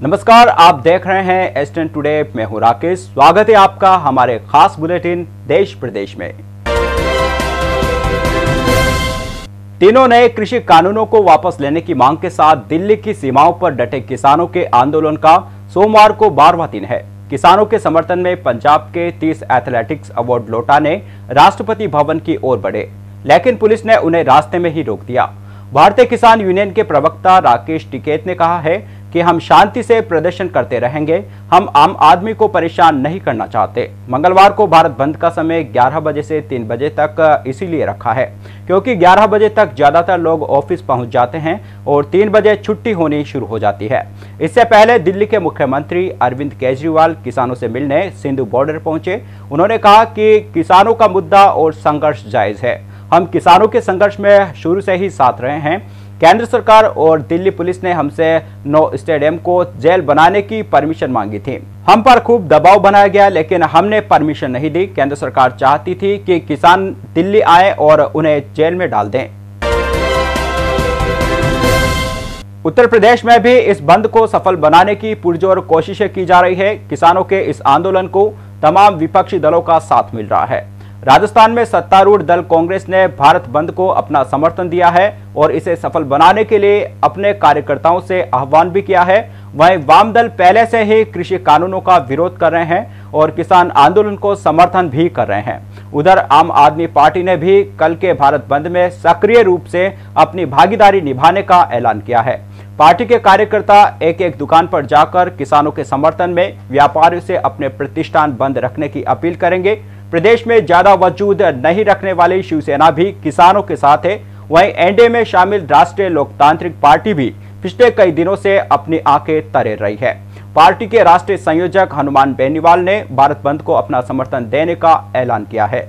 नमस्कार, आप देख रहे हैं एसटीएन टुडे। मैं हूं राकेश। स्वागत है आपका हमारे खास बुलेटिन देश प्रदेश में। तीनों नए कृषि कानूनों को वापस लेने की मांग के साथ दिल्ली की सीमाओं पर डटे किसानों के आंदोलन का सोमवार को 12वां दिन है। किसानों के समर्थन में पंजाब के 30 एथलेटिक्स अवार्ड लौटाने राष्ट्रपति भवन की ओर बढ़े, लेकिन पुलिस ने उन्हें रास्ते में ही रोक दिया। भारतीय किसान यूनियन के प्रवक्ता राकेश टिकैत ने कहा है कि हम शांति से प्रदर्शन करते रहेंगे, हम आम आदमी को परेशान नहीं करना चाहते। मंगलवार को भारत बंद का समय 11 बजे से 3 बजे तक इसीलिए रखा है क्योंकि 11 बजे तक ज्यादातर लोग ऑफिस पहुंच जाते हैं और 3 बजे छुट्टी होनी शुरू हो जाती है। इससे पहले दिल्ली के मुख्यमंत्री अरविंद केजरीवाल किसानों से मिलने सिंधु बॉर्डर पहुंचे। उन्होंने कहा कि किसानों का मुद्दा और संघर्ष जायज है, हम किसानों के संघर्ष में शुरू से ही साथ रहे हैं। केंद्र सरकार और दिल्ली पुलिस ने हमसे 9 स्टेडियम को जेल बनाने की परमिशन मांगी थी। हम पर खूब दबाव बनाया गया, लेकिन हमने परमिशन नहीं दी। केंद्र सरकार चाहती थी कि किसान दिल्ली आए और उन्हें जेल में डाल दें। उत्तर प्रदेश में भी इस बंद को सफल बनाने की पुरजोर कोशिशें की जा रही है। किसानों के इस आंदोलन को तमाम विपक्षी दलों का साथ मिल रहा है। राजस्थान में सत्तारूढ़ दल कांग्रेस ने भारत बंद को अपना समर्थन दिया है और इसे सफल बनाने के लिए अपने कार्यकर्ताओं से आह्वान भी किया है। वहीं वाम दल पहले से ही कृषि कानूनों का विरोध कर रहे हैं और किसान आंदोलन को समर्थन भी कर रहे हैं। उधर आम आदमी पार्टी ने भी कल के भारत बंद में सक्रिय रूप से अपनी भागीदारी निभाने का ऐलान किया है। पार्टी के कार्यकर्ता एक एक दुकान पर जाकर किसानों के समर्थन में व्यापारियों से अपने प्रतिष्ठान बंद रखने की अपील करेंगे। प्रदेश में ज्यादा वजूद नहीं रखने वाली शिवसेना भी किसानों के साथ है। वहीं एनडीए में शामिल राष्ट्रीय लोकतांत्रिक पार्टी भी पिछले कई दिनों से अपनी आंखें तरेर रही है। पार्टी के राष्ट्रीय संयोजक हनुमान बेनीवाल ने भारत बंद को अपना समर्थन देने का ऐलान किया है।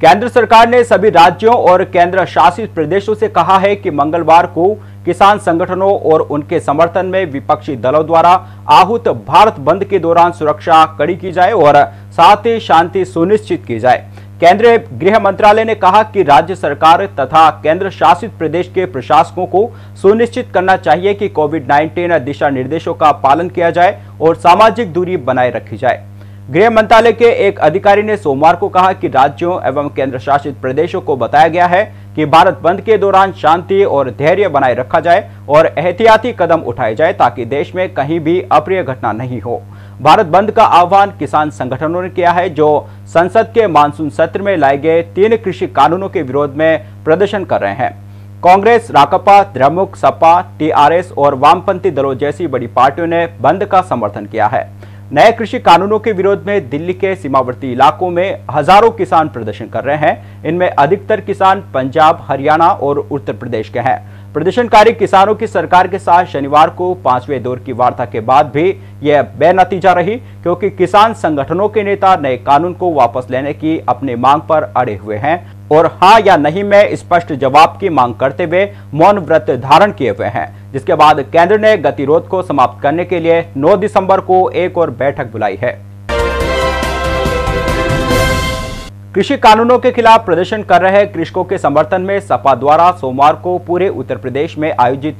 केंद्र सरकार ने सभी राज्यों और केंद्र शासित प्रदेशों से कहा है कि मंगलवार को किसान संगठनों और उनके समर्थन में विपक्षी दलों द्वारा आहूत भारत बंद के दौरान सुरक्षा कड़ी की जाए और साथ ही शांति सुनिश्चित की जाए। केंद्रीय गृह मंत्रालय ने कहा कि राज्य सरकार तथा केंद्र शासित प्रदेश के प्रशासकों को सुनिश्चित करना चाहिए कि कोविड-19 दिशा निर्देशों का पालन किया जाए और सामाजिक दूरी बनाए रखी जाए। गृह मंत्रालय के एक अधिकारी ने सोमवार को कहा कि राज्यों एवं केंद्र शासित प्रदेशों को बताया गया है कि भारत बंद के दौरान शांति और धैर्य बनाए रखा जाए और एहतियाती कदम उठाए जाए ताकि देश में कहीं भी अप्रिय घटना नहीं हो। भारत बंद का आह्वान किसान संगठनों ने किया है जो संसद के मानसून सत्र में लाए गए 3 कृषि कानूनों के विरोध में प्रदर्शन कर रहे हैं। कांग्रेस, राकापा, द्रमुक, सपा, टीआरएस और वामपंथी दलों जैसी बड़ी पार्टियों ने बंद का समर्थन किया है। नए कृषि कानूनों के विरोध में दिल्ली के सीमावर्ती इलाकों में हजारों किसान प्रदर्शन कर रहे हैं। इनमें अधिकतर किसान पंजाब, हरियाणा और उत्तर प्रदेश के हैं। प्रदर्शनकारी किसानों की सरकार के साथ शनिवार को 5वें दौर की वार्ता के बाद भी यह बेनतीजा रही क्योंकि किसान संगठनों के नेता नए कानून को वापस लेने की अपनी मांग पर अड़े हुए हैं और हाँ या नहीं में स्पष्ट जवाब की मांग करते हुए मौन व्रत धारण किए हुए हैं। जिसके बाद केंद्र ने गतिरोध को समाप्त करने के लिए 9 दिसंबर को एक और बैठक बुलाई है। कृषि कानूनों के खिलाफ प्रदर्शन कर रहे कृषकों के समर्थन में सपा द्वारा सोमवार को पूरे उत्तर प्रदेश में आयोजित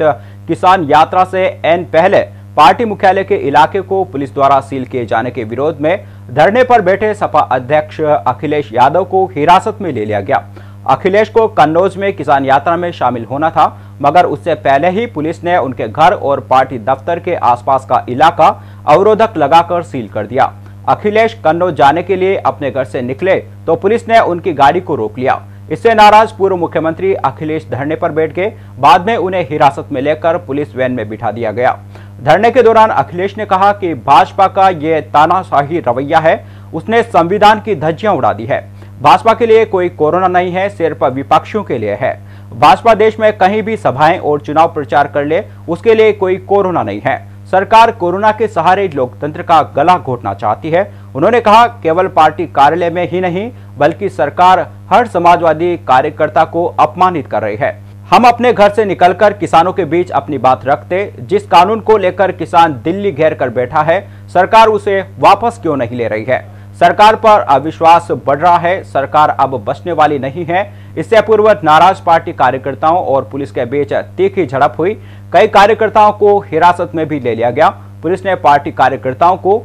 किसान यात्रा से एन पहले पार्टी मुख्यालय के इलाके को पुलिस द्वारा सील किए जाने के विरोध में धरने पर बैठे सपा अध्यक्ष अखिलेश यादव को हिरासत में ले लिया गया। अखिलेश को कन्नौज में किसान यात्रा में शामिल होना था, मगर उससे पहले ही पुलिस ने उनके घर और पार्टी दफ्तर के आसपास का इलाका अवरोधक लगाकर सील कर दिया। अखिलेश कन्नौज जाने के लिए अपने घर से निकले तो पुलिस ने उनकी गाड़ी को रोक लिया। इससे नाराज पूर्व मुख्यमंत्री अखिलेश धरने पर बैठ गए। बाद में उन्हें हिरासत में लेकर पुलिस वैन में बिठा दिया गया। धरने के दौरान अखिलेश ने कहा कि भाजपा का ये तानाशाही रवैया है, उसने संविधान की धज्जियां उड़ा दी है। भाजपा के लिए कोई कोरोना नहीं है, सिर्फ विपक्षियों के लिए है। भाजपा देश में कहीं भी सभाएं और चुनाव प्रचार कर ले, उसके लिए कोई कोरोना नहीं है। सरकार कोरोना के सहारे लोकतंत्र का गला घोटना चाहती है। उन्होंने कहा केवल पार्टी कार्यालय में ही नहीं बल्कि सरकार हर समाजवादी कार्यकर्ता को अपमानित कर रही है। हम अपने घर से निकलकर किसानों के बीच अपनी बात रखते। जिस कानून को लेकर किसान दिल्ली घेर कर बैठा है, सरकार उसे वापस क्यों नहीं ले रही है? सरकार पर अविश्वास बढ़ रहा है। सरकार अब बचने वाली नहीं है। इससे पूर्व नाराज पार्टी कार्यकर्ताओं और पुलिस के बीच तीखी झड़प हुई। कई कार्यकर्ताओं को हिरासत में भी ले लिया गया। पुलिस ने पार्टी कार्यकर्ताओं को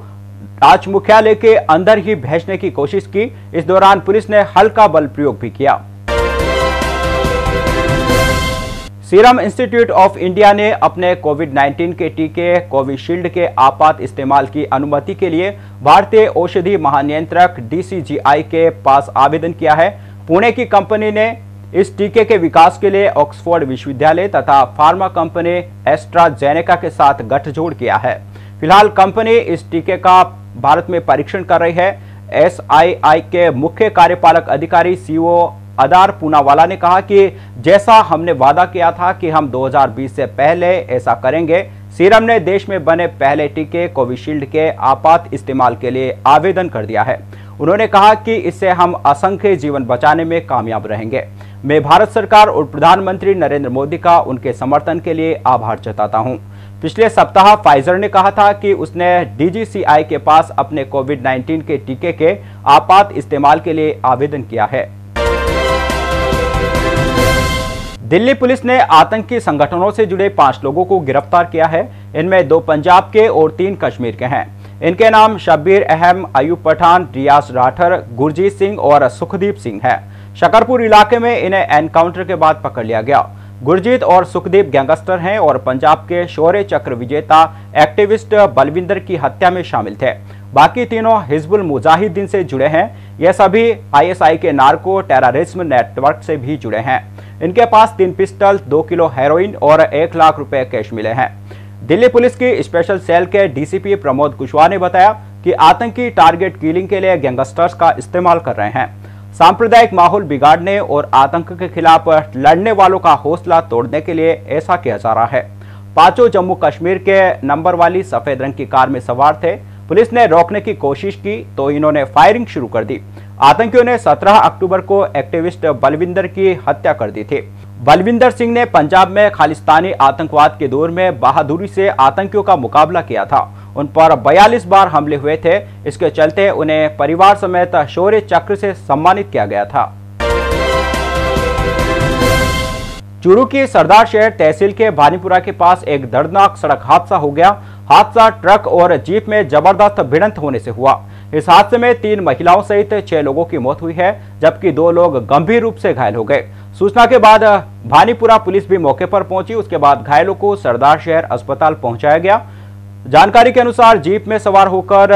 राज्य मुख्यालय के अंदर ही भेजने की कोशिश की। इस दौरान पुलिस ने हल्का बल प्रयोग भी किया। सीरम इंस्टीट्यूट ऑफ इंडिया ने अपने कोविड-19 के टीके कोविशील्ड के आपात इस्तेमाल की अनुमति के लिए भारतीय औषधि महानियंत्रक DCGI के पास आवेदन किया है। पुणे की कंपनी ने इस टीके के विकास के लिए ऑक्सफोर्ड विश्वविद्यालय तथा फार्मा कंपनी एस्ट्राजेनेका के साथ गठजोड़ किया है। फिलहाल कंपनी इस टीके का भारत में परीक्षण कर रही है। SII के मुख्य कार्यपालक अधिकारी CEO अदार पूनावाला ने कहा कि जैसा हमने वादा किया था कि हम 2020 से पहले ऐसा करेंगे। सीरम ने देश में बने पहले टीके कोविशील्ड के आपात इस्तेमाल के लिए आवेदन कर दिया है। उन्होंने कहा कि इससे हम असंख्य जीवन बचाने में कामयाब रहेंगे। मैं भारत सरकार और प्रधानमंत्री नरेंद्र मोदी का उनके समर्थन के लिए आभार जताता हूं। पिछले सप्ताह फाइजर ने कहा था कि उसने DCGI के पास अपने कोविड-19 के टीके के आपात इस्तेमाल के लिए आवेदन किया है। दिल्ली पुलिस ने आतंकी संगठनों से जुड़े 5 लोगों को गिरफ्तार किया है। इनमें 2 पंजाब के और 3 कश्मीर के हैं। इनके नाम शब्बीर अहम, अयूब पठान, रियाज राठर, गुरजीत सिंह और सुखदीप सिंह है। शकरपुर इलाके में इन्हें एनकाउंटर के बाद पकड़ लिया गया। गुरजीत और सुखदीप गैंगस्टर हैं और पंजाब के शौर्य चक्र विजेता एक्टिविस्ट बलविंदर की हत्या में शामिल थे। बाकी तीनों हिजबुल मुजाहिदीन से जुड़े हैं। ये सभी ISI के नार्को टेररिज्म नेटवर्क से भी जुड़े हैं। इनके पास 3 पिस्टल, 2 किलो हेरोइन और 1 लाख रुपए कैश मिले हैं। दिल्ली पुलिस की स्पेशल सेल के DCP प्रमोद कुशवाहा ने बताया कि आतंकी टारगेट किलिंग के लिए गैंगस्टर्स का इस्तेमाल कर रहे हैं। सांप्रदायिक माहौल बिगाड़ने और आतंक के खिलाफ लड़ने वालों का हौसला तोड़ने के लिए ऐसा किया जा रहा है। 5 जम्मू कश्मीर के नंबर वाली सफेद रंग की कार में सवार थे। पुलिस ने रोकने की कोशिश की तो इन्होंने फायरिंग शुरू कर दी। आतंकियों ने 17 अक्टूबर को एक्टिविस्ट बलविंदर की हत्या कर दी थी। बलविंदर सिंह ने पंजाब में खालिस्तानी आतंकवाद के दौर में बहादुरी से आतंकियों का मुकाबला किया था। उन पर 42 बार हमले हुए थे। इसके चलते उन्हें परिवार समेत शौर्य चक्र से सम्मानित किया गया था। चूरू की सरदार शहर तहसील के भानीपुरा के पास एक दर्दनाक सड़क हादसा हो गया। हादसा ट्रक और जीप में जबरदस्त भिड़ंत होने से हुआ। इस हादसे में 3 महिलाओं सहित 6 लोगों की मौत हुई है, जबकि 2 लोग गंभीर रूप से घायल हो गए। सूचना के बाद भानीपुरा पुलिस भी मौके पर पहुंची। उसके बाद घायलों को सरदार शहर अस्पताल पहुंचाया गया। जानकारी के अनुसार जीप में सवार होकर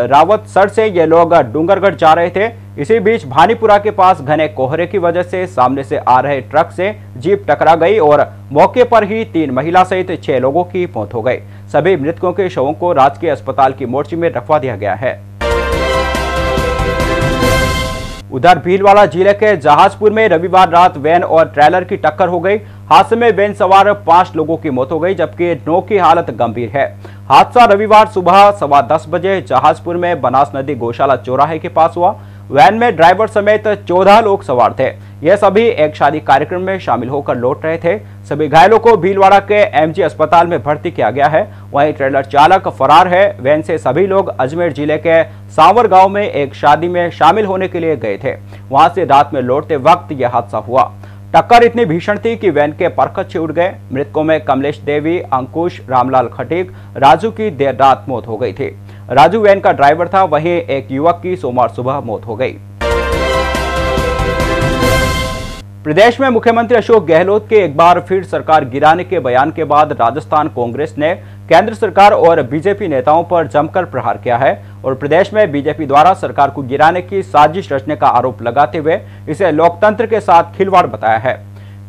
रावतसर से ये लोग डूंगरगढ़ जा रहे थे। इसी बीच भानीपुरा के पास घने कोहरे की वजह से सामने से आ रहे ट्रक से जीप टकरा गई और मौके पर ही 3 महिला सहित 6 लोगों की मौत हो गई। सभी मृतकों के शवों को राजकीय अस्पताल की मोर्ची में रखवा दिया गया है। उधर भीलवाड़ा जिले के जहाजपुर में रविवार रात वैन और ट्रेलर की टक्कर हो गई। हादसे में वैन सवार 5 लोगों की मौत हो गई, जबकि 9 की हालत गंभीर है। हादसा रविवार सुबह 10:15 बजे जहाजपुर में बनास नदी गौशाला चौराहे के पास हुआ। वैन में ड्राइवर समेत 14 लोग सवार थे। यह सभी एक शादी कार्यक्रम में शामिल होकर लौट रहे थे। सभी घायलों को भीलवाड़ा के MG अस्पताल में भर्ती किया गया है। वहीं ट्रेलर चालक फरार है। वैन से सभी लोग अजमेर जिले के सांवर गांव में एक शादी में शामिल होने के लिए गए थे। वहां से रात में लौटते वक्त यह हादसा हुआ। टक्कर इतनी भीषण थी कि वैन के परखच उड़ गए। मृतकों में कमलेश देवी, अंकुश, रामलाल खटीक, राजू की देर रात मौत हो गई थी। राजू वैन का ड्राइवर था। वहीं एक युवक की सोमवार सुबह मौत हो गई। प्रदेश में मुख्यमंत्री अशोक गहलोत के एक बार फिर सरकार गिराने के बयान के बाद राजस्थान कांग्रेस ने केंद्र सरकार और बीजेपी नेताओं पर जमकर प्रहार किया है और प्रदेश में बीजेपी द्वारा सरकार को गिराने की साजिश रचने का आरोप लगाते हुए इसे लोकतंत्र के साथ खिलवाड़ बताया है।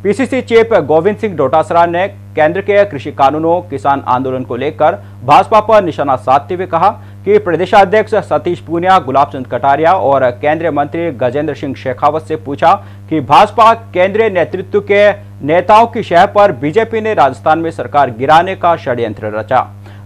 PCC चीफ गोविंद सिंह डोटासरा ने केंद्र के कृषि कानूनों, किसान आंदोलन को लेकर भाजपा पर निशाना साधते हुए कहा कि प्रदेशाध्यक्ष सतीश पूनिया, गुलाब चंद कटारिया और केंद्रीय मंत्री गजेंद्र सिंह शेखावत से पूछा कि भाजपा केंद्रीय नेतृत्व के नेताओं की शह पर बीजेपी ने राजस्थान में सरकार गिराने का षड्यंत्र रचा।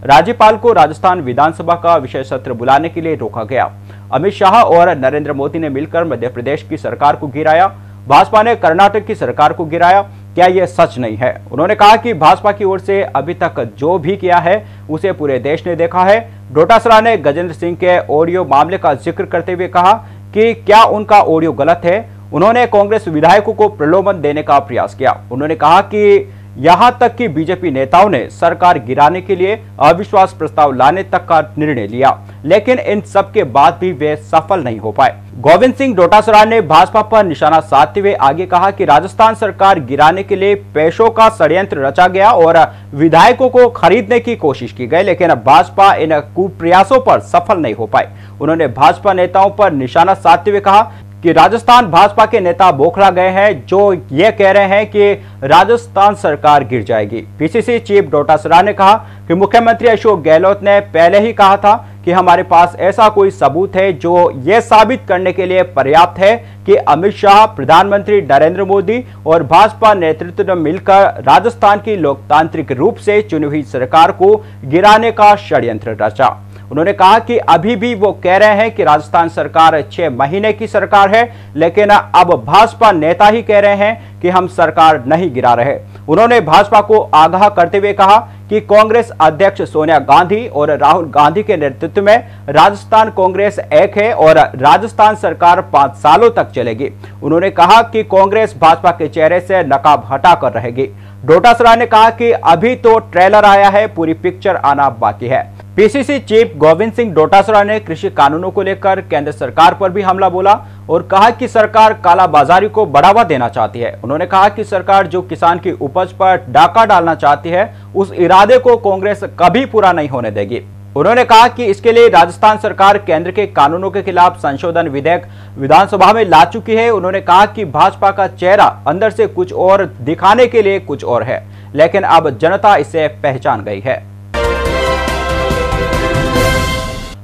राज्यपाल को राजस्थान विधानसभा का विशेष सत्र बुलाने के लिए रोका गया। अमित शाह और नरेंद्र मोदी ने मिलकर मध्य प्रदेश की सरकार को गिराया। भाजपा ने कर्नाटक की सरकार को गिराया। क्या यह सच नहीं है? उन्होंने कहा कि भाजपा की ओर से अभी तक जो भी किया है उसे पूरे देश ने देखा है। डोटासरा ने गजेंद्र सिंह के ऑडियो मामले का जिक्र करते हुए कहा कि क्या उनका ऑडियो गलत है उन्होंने कांग्रेस विधायकों को प्रलोभन देने का प्रयास किया। उन्होंने कहा कि यहां तक कि बीजेपी नेताओं ने सरकार गिराने के लिए अविश्वास प्रस्ताव लाने तक का निर्णय लिया, लेकिन इन सब के बाद भी वे सफल नहीं हो पाए। गोविंद सिंह डोटासरा ने भाजपा पर निशाना साधते हुए आगे कहा कि राजस्थान सरकार गिराने के लिए पैसों का षड्यंत्र रचा गया और विधायकों को खरीदने की कोशिश की गई, लेकिन भाजपा इन कुप्रयासों पर सफल नहीं हो पाई। उन्होंने भाजपा नेताओं पर निशाना साधते हुए कहा कि राजस्थान भाजपा के नेता बौखला गए हैं जो ये कह रहे हैं कि राजस्थान सरकार गिर जाएगी। पीसीसी चीफ डोटासरा ने कहा कि मुख्यमंत्री अशोक गहलोत ने पहले ही कहा था कि हमारे पास ऐसा कोई सबूत है जो ये साबित करने के लिए पर्याप्त है कि अमित शाह, प्रधानमंत्री नरेंद्र मोदी और भाजपा नेतृत्व ने मिलकर राजस्थान की लोकतांत्रिक रूप से चुनी हुई सरकार को गिराने का षड्यंत्र रचा। उन्होंने कहा कि अभी भी वो कह रहे हैं कि राजस्थान सरकार 6 महीने की सरकार है, लेकिन अब भाजपा नेता ही कह रहे हैं कि हम सरकार नहीं गिरा रहे। उन्होंने भाजपा को आगाह करते हुए कहा कि कांग्रेस अध्यक्ष सोनिया गांधी और राहुल गांधी के नेतृत्व में राजस्थान कांग्रेस एक है और राजस्थान सरकार 5 सालों तक चलेगी। उन्होंने कहा कि कांग्रेस भाजपा के चेहरे से नकाब हटाकर रहेगी। डोटासरा ने कहा कि अभी तो ट्रेलर आया है, पूरी पिक्चर आना बाकी है। पीसीसी चीफ गोविंद सिंह डोटासरा ने कृषि कानूनों को लेकर केंद्र सरकार पर भी हमला बोला और कहा कि सरकार कालाबाजारी को बढ़ावा देना चाहती है। उन्होंने कहा कि सरकार जो किसान की उपज पर डाका डालना चाहती है, उस इरादे को कांग्रेस कभी पूरा नहीं होने देगी। उन्होंने कहा कि इसके लिए राजस्थान सरकार केंद्र के कानूनों के खिलाफ संशोधन विधेयक विधानसभा में ला चुकी है। उन्होंने कहा कि भाजपा का चेहरा अंदर से कुछ और दिखाने के लिए कुछ और है, लेकिन अब जनता इसे पहचान गई है।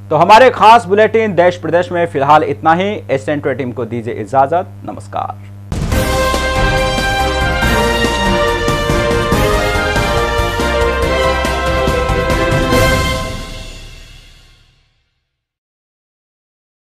तो हमारे खास बुलेटिन देश प्रदेश में फिलहाल इतना ही। एसएन टीम को दीजिए इजाजत। नमस्कार।